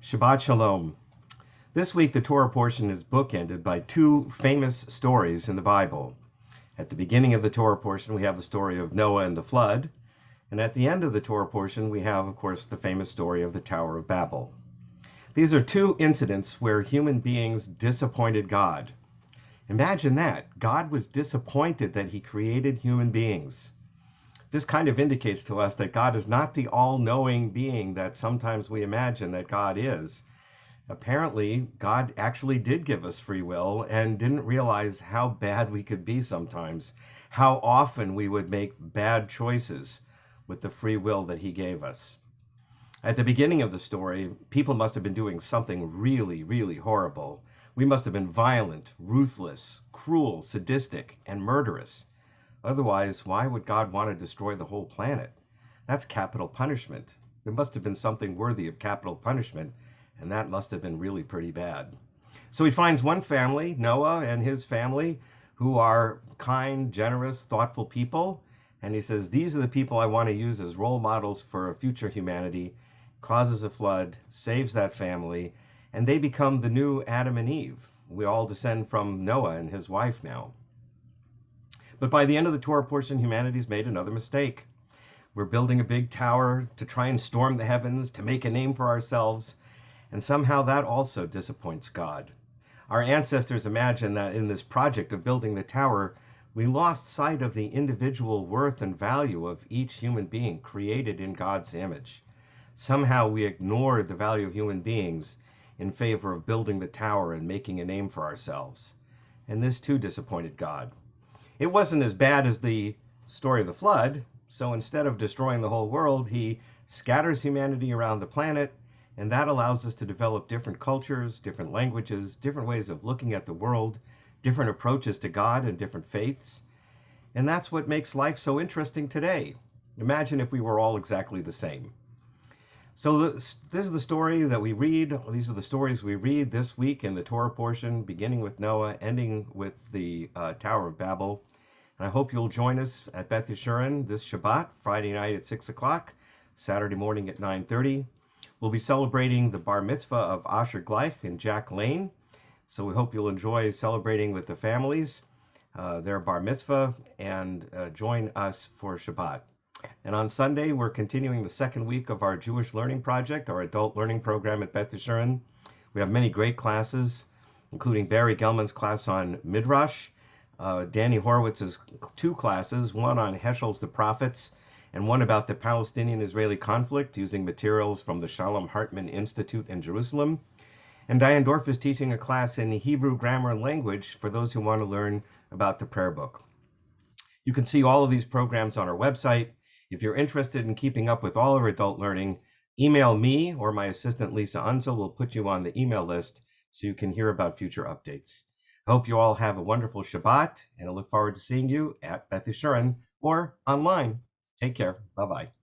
Shabbat Shalom. This week, the Torah portion is bookended by two famous stories in the Bible. At the beginning of the Torah portion, we have the story of Noah and the flood. And at the end of the Torah portion, we have, of course, the famous story of the Tower of Babel. These are two incidents where human beings disappointed God. Imagine that. God was disappointed that he created human beings. This kind of indicates to us that God is not the all-knowing being that sometimes we imagine that God is. Apparently, God actually did give us free will and didn't realize how bad we could be sometimes, how often we would make bad choices with the free will that he gave us. At the beginning of the story, people must have been doing something really, really horrible. We must have been violent, ruthless, cruel, sadistic, and murderous. Otherwise, why would God want to destroy the whole planet? That's capital punishment. There must have been something worthy of capital punishment, and that must have been really pretty bad. So he finds one family, Noah and his family, who are kind, generous, thoughtful people, and he says, these are the people I want to use as role models for a future humanity, causes a flood, saves that family, and they become the new Adam and Eve. We all descend from Noah and his wife now. But by the end of the Torah portion, humanity's made another mistake. We're building a big tower to try and storm the heavens, to make a name for ourselves, and somehow that also disappoints God. Our ancestors imagined that in this project of building the tower, we lost sight of the individual worth and value of each human being created in God's image. Somehow we ignored the value of human beings in favor of building the tower and making a name for ourselves. And this too disappointed God. It wasn't as bad as the story of the flood, so instead of destroying the whole world, he scatters humanity around the planet, and that allows us to develop different cultures, different languages, different ways of looking at the world, different approaches to God and different faiths. And that's what makes life so interesting today. Imagine if we were all exactly the same. So this is the story that we read. These are the stories we read this week in the Torah portion, beginning with Noah, ending with the Tower of Babel. And I hope you'll join us at Beth Yeshurun this Shabbat, Friday night at 6 o'clock, Saturday morning at 9:30. We'll be celebrating the bar mitzvah of Asher Gleich and Jack Lane. So we hope you'll enjoy celebrating with the families, their bar mitzvah, and join us for Shabbat. And on Sunday, we're continuing the second week of our Jewish Learning Project, our adult learning program at Beth Yeshurun. We have many great classes, including Barry Gelman's class on Midrash, Danny Horowitz's two classes, one on Heschel's The Prophets, and one about the Palestinian-Israeli conflict using materials from the Shalom Hartman Institute in Jerusalem. And Diane Dorf is teaching a class in Hebrew grammar and language for those who want to learn about the prayer book. You can see all of these programs on our website. If you're interested in keeping up with all our adult learning, email me or my assistant Lisa Unzel will put you on the email list so you can hear about future updates. I hope you all have a wonderful Shabbat, and I look forward to seeing you at Beth Yeshurun or online. Take care. Bye-bye.